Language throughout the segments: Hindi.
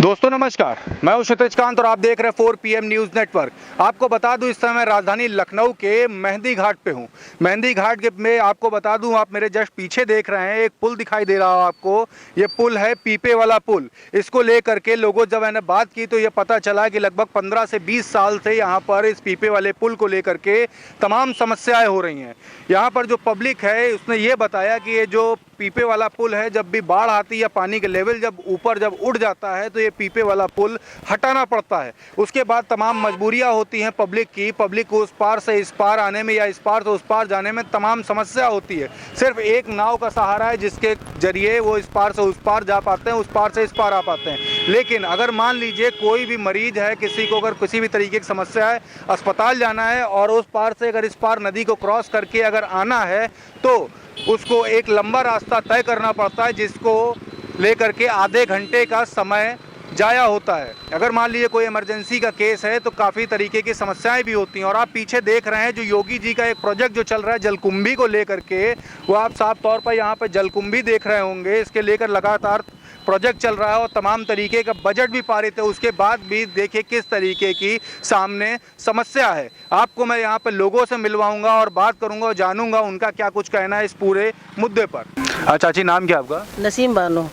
दोस्तों नमस्कार, मैं हूं क्षितिज कांत और आप देख रहे हैं 4 PM न्यूज़ नेटवर्क। आपको बता दूं इस समय राजधानी लखनऊ के मेहंदी घाट पे हूं। मेहंदी घाट के में आपको बता दूं, आप मेरे जस्ट पीछे देख रहे हैं एक पुल दिखाई दे रहा हो आपको। ये पुल है पीपे वाला पुल। इसको लेकर के लोगों जब मैंने बात की तो ये पता चला कि लगभग 15 से 20 साल से यहाँ पर इस पीपे वाले पुल को लेकर के तमाम समस्याएं हो रही हैं। यहाँ पर जो पब्लिक है उसने ये बताया कि ये जो पीपे वाला पुल है, जब भी बाढ़ आती है, पानी के लेवल जब ऊपर जब उठ जाता है तो ये पीपे वाला पुल हटाना पड़ता है। उसके बाद तमाम मजबूरियां होती हैं पब्लिक की। पब्लिक को उस पार से इस पार आने में या इस पार से उस पार जाने में तमाम समस्या होती है। सिर्फ एक नाव का सहारा है जिसके जरिए वो इस पार से उस पार जा पाते हैं, उस पार से इस पार आ पाते हैं। लेकिन अगर मान लीजिए कोई भी मरीज है, किसी को अगर किसी भी तरीके की समस्या है, अस्पताल जाना है और उस पार से अगर इस पार नदी को क्रॉस करके अगर आना है तो उसको एक लंबा रास्ता तय करना पड़ता है, जिसको लेकर के आधे घंटे का समय जाया होता है। अगर मान लीजिए कोई इमरजेंसी का केस है तो काफ़ी तरीके की समस्याएं भी होती हैं। और आप पीछे देख रहे हैं जो योगी जी का एक प्रोजेक्ट जो चल रहा है जलकुंभी को लेकर के, वो आप साफ तौर पर यहाँ पर जलकुंभी देख रहे होंगे। इसके लेकर लगातार प्रोजेक्ट चल रहा है और तमाम तरीके का बजट भी पारित है। उसके बाद भी देखिए किस तरीके की सामने समस्या है। आपको मैं यहाँ पर लोगों से मिलवाऊंगा और बात करूंगा और जानूंगा उनका क्या कुछ कहना है इस पूरे मुद्दे पर। चाची नाम क्या आपका? नसीम बानो।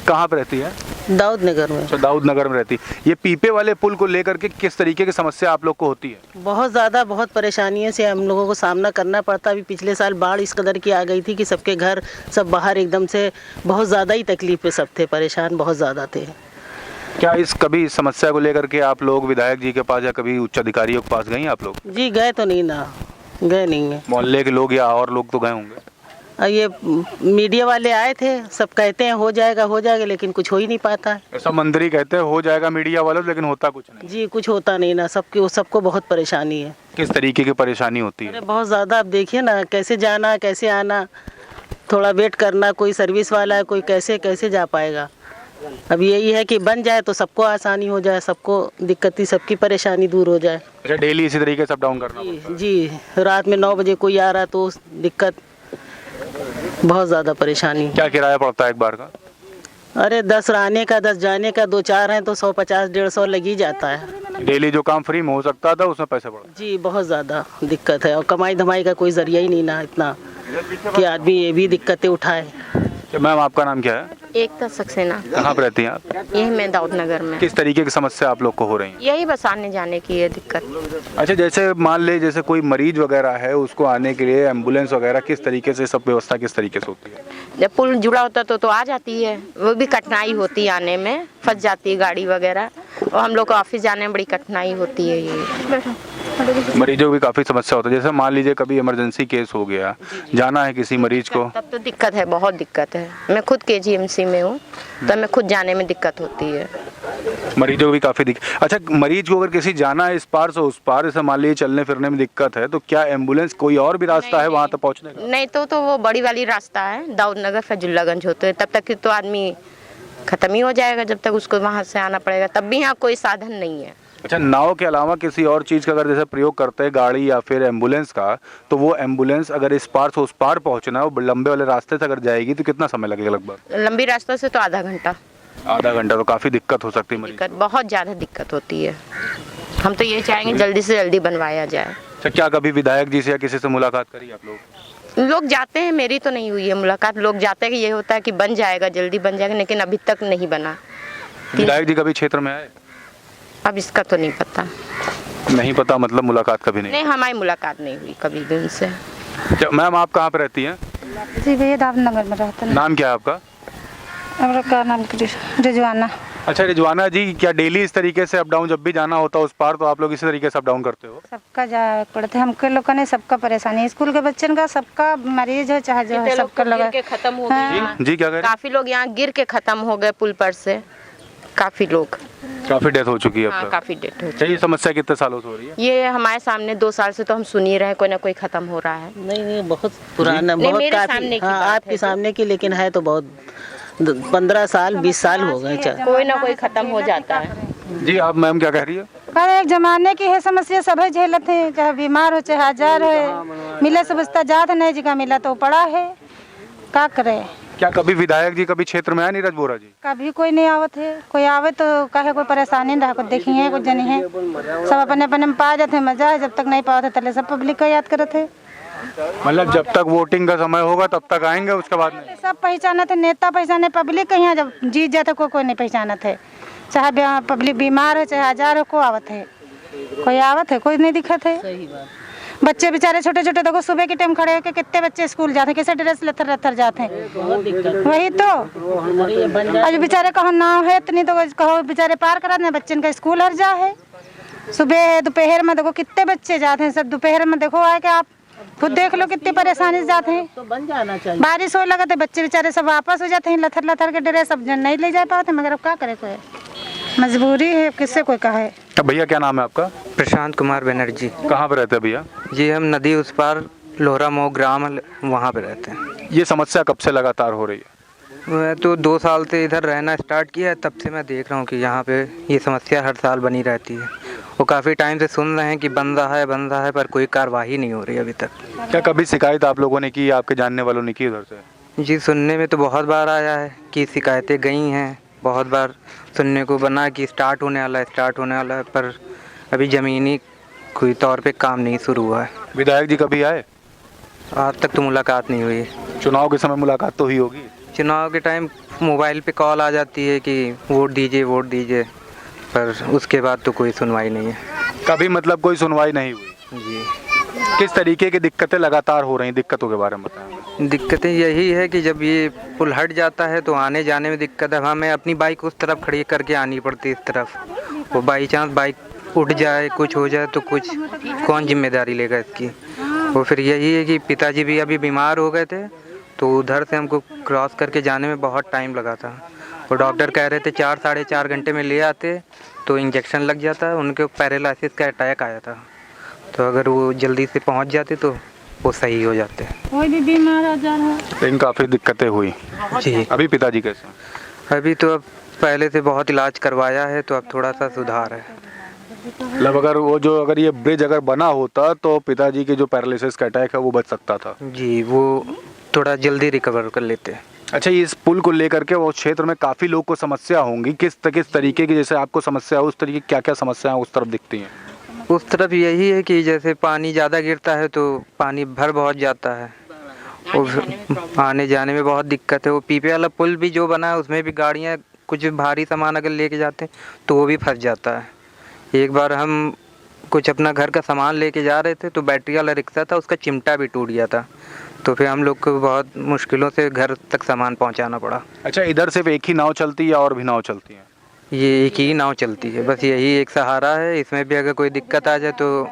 कहाँ पर रहती है? दाऊद नगर में। अच्छा, दाऊद नगर में रहती है। ये पीपे वाले पुल को लेकर के किस तरीके की समस्या आप लोग को होती है? बहुत ज़्यादा, बहुत परेशानियों से हम लोगों को सामना करना पड़ता। अभी पिछले साल बाढ़ इस कदर की आ गई थी कि सबके घर सब बाहर एकदम से बहुत ज़्यादा ही तकलीफ पे सब थे, परेशान बहुत ज़्यादा थे। क्या कभी इस समस्या को लेकर के आप लोग विधायक जी के पास या कभी उच्च अधिकारियों के पास गए हैं आप लोग? जी गए तो नहीं ना, गए नहीं है। मोहल्ले के लोग या और लोग तो गए होंगे? ये मीडिया वाले आए थे, सब कहते हैं हो जाएगा लेकिन कुछ हो ही नहीं पाता है। ऐसा मंत्री कहते हैं हो जाएगा मीडिया वाले, लेकिन होता कुछ नहीं। जी कुछ होता नहीं ना, सबको बहुत परेशानी है। किस तरीके की परेशानी होती है? अरे बहुत ज़्यादा। आप देखिए ना, कैसे जाना कैसे आना, थोड़ा वेट करना, कोई सर्विस वाला है कोई कैसे जा पाएगा। अब यही है कि बन जाए तो सबको आसानी हो जाए, सबको दिक्कत, सबकी परेशानी दूर हो जाए। अच्छा, डेली इसी तरीके से अप डाउन करना पड़ता है? जी, रात में 9 बजे कोई आ रहा तो दिक्कत, बहुत ज़्यादा परेशानी। क्या किराया पड़ता है एक बार का? अरे 10 आने का 10 जाने का, 2-4 हैं तो 150-150 लग ही जाता है। डेली जो काम फ्री में हो सकता था उसमें पैसे पड़ते? जी बहुत ज़्यादा दिक्कत है और कमाई धमाई का कोई जरिया ही नहीं ना इतना कि आदमी ये भी दिक्कतें उठाए। मैम आपका नाम क्या है? एकता सक्सेना। कहाँ पर रहती हैं आप? यही मैं दाऊद नगर में। किस तरीके की समस्या आप लोग को हो रही है? यही बस आने जाने की है दिक्कत। अच्छा, जैसे मान ले जैसे कोई मरीज वगैरह है, उसको आने के लिए एम्बुलेंस वगैरह किस तरीके से, सब व्यवस्था किस तरीके से होती है? जब पुल जुड़ा होता तो आ जाती है, वो भी कठिनाई होती है आने में, फंस जाती है गाड़ी वगैरह और हम लोग को ऑफिस जाने में बड़ी कठिनाई होती है। ये मरीजों को भी काफ़ी समस्या होती है। जैसे मान लीजिए कभी इमरजेंसी केस हो गया, जाना है किसी मरीज को, तब तो दिक्कत है, बहुत दिक्कत है। मैं खुद KGMC में हूँ तो मैं खुद जाने में दिक्कत होती है। मरीजों को भी काफ़ी दिक्कत। अच्छा, मरीज को अगर किसी जाना है इस पार से उस पार, जैसे मान लीजिए चलने फिरने में दिक्कत है, तो क्या एम्बुलेंस कोई और भी रास्ता है वहाँ तक पहुँचने का? नहीं तो वो बड़ी वाली रास्ता है, दाऊद नगर फैजुल्लागंज होते हैं, तब तक तो आदमी खत्म ही हो जाएगा जब तक उसको वहाँ से आना पड़ेगा। तब भी यहाँ कोई साधन नहीं है। अच्छा, नाव के अलावा किसी और चीज़ का अगर जैसे प्रयोग करते हैं, गाड़ी या फिर एम्बुलेंस का, तो वो एम्बुलेंस अगर इस पार से उस पार पहुंचना है, वो लंबे वाले रास्ते से अगर जाएगी तो कितना समय लगेगा लगभग? लंबी रास्ता से तो आधा घंटा। आधा घंटा तो काफ़ी दिक्कत हो सकती है मरीज? दिक्कत, बहुत ज़्यादा दिक्कत होती है। हम तो ये चाहेंगे जल्दी से जल्दी बनवाया जाए। अच्छा, क्या कभी विधायक जी से या किसी से मुलाकात करी आप लोग? लोग जाते हैं, मेरी तो नहीं हुई है मुलाकात। लोग जाते हैं कि ये होता है कि बन जाएगा, जल्दी बन जाएगा, लेकिन अभी तक नहीं बना। विधायक जी कभी क्षेत्र में आए? अब इसका तो नहीं पता। नहीं पता मतलब मुलाकात कभी नहीं? हमारी मुलाकात नहीं हुई कभी भी उनसे। मैम आप कहाँ पे रहती हैं? जी भैया दाऊद नगर में रहते हैं। नाम क्या है आपका? का नाम रिजवाना। अच्छा रिजवाना जी, क्या डेली इस तरीके से अप डाउन जब भी जाना होता है उस पार, तो आप लोग इसी तरीके से अप डाउन करते हो? सबका जा पड़ते, हमके लोगों ने सबका परेशानी, स्कूल के बच्चों का, सबका मरीज हो चाहे जो है, सबका लगा खत्म हो गए। जी क्या कह रहे हैं? काफी लोग यहाँ गिर के खत्म हो गए पुल पर से, काफी लोग, काफी डेथ हो चुकी है अब तक? काफी डेथ हो चुकी है। ये समस्या कितने सालों से हो रही है? ये हमारे सामने 2 साल से तो हम सुन ही रहे हैं, कोई ना कोई खत्म हो रहा है। नहीं बहुत पुराना, बहुत मेरे काफी। सामने की हाँ, बात आपके है। सामने की, लेकिन है तो बहुत 15 साल 20 साल हो गए। कोई ना कोई खत्म हो जाता है। जी आप मैम क्या कह रही है? पर एक जमाने की है समस्या, सभी झेलते हैं, चाहे बीमार हो चाहे हजार हो, मिले समझता जात नहीं, जगह मिला तो पड़ा है, क्या करे। क्या कभी विधायक जी कभी क्षेत्र में आए नीरज बोरा जी? कभी कोई नहीं आवत है, कोई आवे तो कहे कोई परेशानी ना कुछ देखी है कुछ जनी है, सब अपने अपने में पा जाते हैं, मजा है। जब तक नहीं पाते तले सब पब्लिक को याद करते हैं। मतलब जब तक वोटिंग का समय होगा तब तक आएंगे, उसके बाद नहीं? सब पहचानत है, नेता पहचाने, पब्लिक के यहाँ जब जीत जाते कोई नहीं पहचानत है। चाहे पब्लिक बीमार है चाहे हजार हो, को आवत है, कोई आवत है, कोई नहीं दिखत है। सही बात। बच्चे बेचारे छोटे छोटे देखो सुबह के टाइम खड़े होकर कितने बच्चे स्कूल जाते हैं, कैसे ड्रेस लथर लथर जाते हैं। बहुत दिक्कत। वही तो अरे ये बन जाए आज बेचारे कहो नाव है इतनी तो कहो बेचारे पार करा दें, बच्चन का स्कूल हर जा है। सुबह है दोपहर में देखो कितने बच्चे जाते हैं, सब दोपहर में देखो आए कि आप खुद देख लो कितनी परेशानी से जाते हैं। तो बन जाना चाहिए। बारिश हो लगा तो बच्चे बेचारे सब वापस हो जाते हैं, लथर लथर के ड्रेस सब नहीं ले जा पाते, मगर अब क्या करे, कोई मजबूरी है, किससे कोई कहे। अब भैया क्या नाम है आपका? प्रशांत कुमार बनर्जी। कहाँ पे रहते हैं भैया? जी हम नदी उस पार लोहरा मऊ ग्राम वहाँ पे रहते हैं। ये समस्या कब से लगातार हो रही है? मैं तो 2 साल से इधर रहना स्टार्ट किया है, तब से मैं देख रहा हूँ कि यहाँ पे ये समस्या हर साल बनी रहती है। वो काफ़ी टाइम से सुन रहे हैं कि बन रहा है पर कोई कार्रवाई नहीं हो रही अभी तक। क्या कभी शिकायत आप लोगों ने की, आपके जानने वालों ने की उधर से? जी सुनने में तो बहुत बार आया है कि शिकायतें गई हैं, बहुत बार सुनने को बना कि स्टार्ट होने वाला है, पर अभी ज़मीनी कोई तौर पे काम नहीं शुरू हुआ है। विधायक जी कभी आए? आज तक तो मुलाकात नहीं हुई। चुनाव के समय मुलाकात तो हुई होगी? चुनाव के टाइम मोबाइल पे कॉल आ जाती है कि वोट दीजिए, पर उसके बाद तो कोई सुनवाई नहीं है। कभी मतलब कोई सुनवाई नहीं हुई? जी किस तरीके की दिक्कतें लगातार हो रही हैं, दिक्कतों के बारे में बताएं। दिक्कतें यही है कि जब ये पुल हट जाता है तो आने जाने में दिक्कत है। हमें अपनी बाइक उस तरफ खड़ी करके आनी पड़ती है इस तरफ। वो बाई चांस बाइक उठ जाए, कुछ हो जाए तो कुछ कौन जिम्मेदारी लेगा इसकी। वो फिर यही है कि पिताजी भी अभी बीमार हो गए थे, तो उधर से हमको क्रॉस करके जाने में बहुत टाइम लगा था। वो डॉक्टर कह रहे थे 4 साढ़े 4 घंटे में ले आते तो इंजेक्शन लग जाता। उनके पैरालिसिस का अटैक आया था, तो अगर वो जल्दी से पहुंच जाते तो वो सही हो जाते। कोई भी बीमार आ जा रहा है। लेकिन काफ़ी दिक्कतें हुई। जी अभी पिताजी कैसे हैं? अभी तो अब पहले से बहुत इलाज करवाया है, तो अब थोड़ा सा सुधार है। मतलब अगर ये ब्रिज अगर बना होता तो पिताजी के जो पैरालिसिस का अटैक है वो बच सकता था। जी वो थोड़ा जल्दी रिकवर कर लेते। अच्छा, ये इस पुल को लेकर के वो क्षेत्र में काफ़ी लोग को समस्या होंगी, किस तरीके की, जैसे आपको समस्या है उस तरीके की क्या क्या समस्याएं उस तरफ दिखती हैं? उस तरफ यही है कि जैसे पानी ज़्यादा गिरता है तो पानी भर बहुत जाता है और आने जाने में बहुत दिक्कत है। वो पीपे वाला पुल भी जो बना है उसमें भी गाड़ियाँ कुछ भारी सामान अगर लेके जाते हैं तो वो भी फंस जाता है। एक बार हम कुछ अपना घर का सामान लेके जा रहे थे तो बैटरी वाला रिक्शा था, उसका चिमटा भी टूट गया था, तो फिर हम लोग को बहुत मुश्किलों से घर तक सामान पहुंचाना पड़ा। अच्छा, इधर सिर्फ एक ही नाव चलती है या और भी नाव चलती हैं? ये एक ही नाव चलती है, बस यही एक सहारा है। इसमें भी अगर कोई दिक्कत आ जाए तो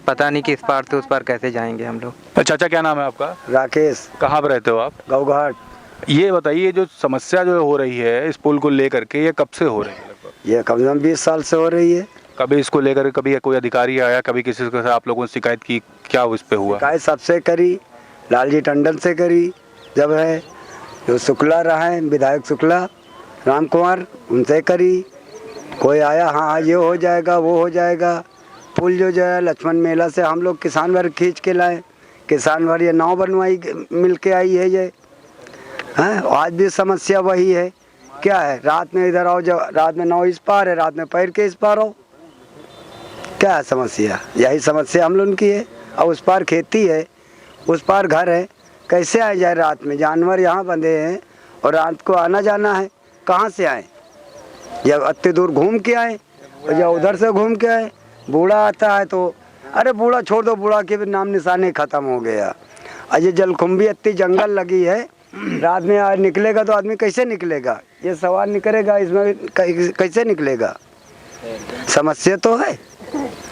पता नहीं कि इस पार से उस पार कैसे जाएंगे हम लोग। अच्छा, क्या नाम है आपका? राकेश। कहाँ पर रहते हो आप? गौघाट। ये बताइए, जो समस्या जो हो रही है इस पुल को लेकर के, ये कब से हो रही है? लगभग ये कम से कम 20 साल से हो रही है। कभी इसको लेकर कभी कोई अधिकारी आया, कभी किसी से आप लोगों ने शिकायत की, क्या उस पे हुआ? शिकायत सबसे करी, लालजी टंडन से करी, जब है जो शुक्ला रहा है विधायक शुक्ला राम कुमार, उनसे करी। कोई आया हाँ ये हो जाएगा वो हो जाएगा। पुल जो है लक्ष्मण मेला से हम लोग किसान भर खींच के लाए, किसान भर ये नाव बनवाई मिल के आई है ये। हैं आज भी समस्या वही है। क्या है, रात में इधर आओ, जब रात में नाव इस पार है, रात में पैर के इस पार हो, क्या है समस्या? यही समस्या हम लोग की है। और उस पार खेती है, उस पार घर है, कैसे आए जाए रात में? जानवर यहाँ बंधे हैं और रात को आना जाना है, कहाँ से आए? जब इतनी दूर घूम के आए और जब उधर से घूम के आए, बूढ़ा आता है तो अरे बूढ़ा छोड़ दो, बूढ़ा के भी नाम निशाने ख़त्म हो गया। और ये जलकुंभी इतनी जंगल लगी है, रात में आज निकलेगा तो आदमी कैसे निकलेगा? ये सवाल निकलेगा, इसमें कैसे निकलेगा? समस्या तो है।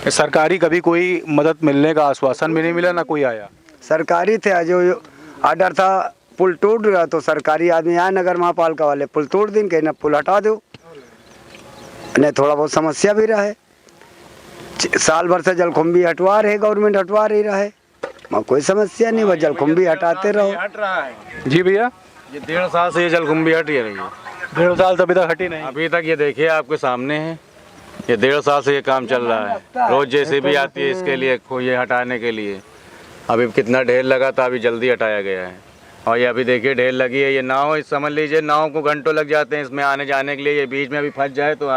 सरकारी कभी कोई मदद मिलने का आश्वासन भी नहीं मिला, ना कोई आया? सरकारी थे, जो आर्डर था पुल टूट गया तो सरकारी आदमी आए, नगर महापालिका वाले पुल तोड़ दिन के ना पुल हटा दो, नहीं थोड़ा बहुत समस्या भी रहे। साल भर से जलकुंभी हटवा रहे, गवर्नमेंट हटवा रही रहे, वहाँ कोई समस्या नहीं, बस जलकुंभी हटाते रहो। जी भैया, ये 1.5 साल से ये जलकुंभी हट ही रही है। 1.5 साल तो अभी तक हटी नहीं? अभी तक ये देखिए आपके सामने है, ये 1.5 साल से ये काम चल रहा है। रोज जैसे भी आती है इसके लिए, ये हटाने के लिए। अभी कितना ढेर लगा था, अभी जल्दी हटाया गया है। और ये अभी देखिए ढेर लगी है। ये नाव, इस समझ लीजिए नाव को घंटों लग जाते हैं इसमें आने जाने के लिए। ये बीच में अभी फंस जाए तो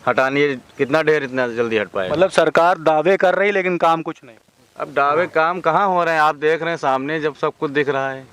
हटानी है, कितना ढेर इतना जल्दी हट पाए। मतलब सरकार दावे कर रही लेकिन काम कुछ नहीं। अब दावे काम कहाँ हो रहे हैं, आप देख रहे हैं सामने जब सब कुछ दिख रहा है।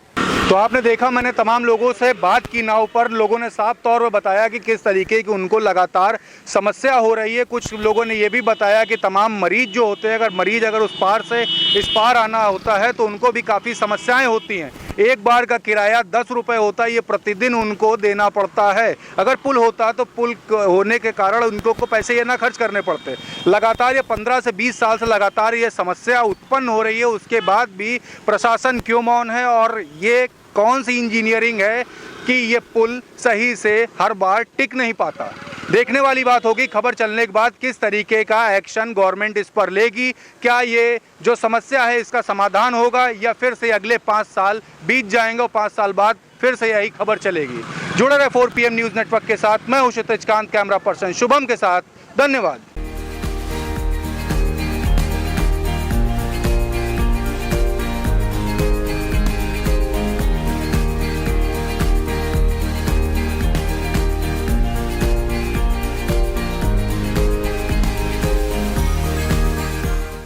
तो आपने देखा, मैंने तमाम लोगों से बात की नाव पर, लोगों ने साफ तौर पर बताया कि किस तरीके की उनको लगातार समस्या हो रही है। कुछ लोगों ने ये भी बताया कि तमाम मरीज जो होते हैं, अगर उस पार से इस पार आना होता है तो उनको भी काफ़ी समस्याएं होती हैं। एक बार का किराया 10 रुपये होता है, ये प्रतिदिन उनको देना पड़ता है। अगर पुल होता तो पुल होने के कारण उनको को पैसे ये ना खर्च करने पड़ते। लगातार ये 15 से 20 साल से लगातार ये समस्या उत्पन्न हो रही है, उसके बाद भी प्रशासन क्यों मौन है? और ये कौन सी इंजीनियरिंग है कि ये पुल सही से हर बार टिक नहीं पाता? देखने वाली बात होगी खबर चलने के बाद किस तरीके का एक्शन गवर्नमेंट इस पर लेगी। क्या ये जो समस्या है इसका समाधान होगा या फिर से अगले 5 साल बीत जाएंगे और 5 साल बाद फिर से यही खबर चलेगी? जुड़े रहे 4 PM न्यूज़ नेटवर्क के साथ। मैं हूं क्षितिज कांत, कैमरा पर्सन शुभम के साथ। धन्यवाद।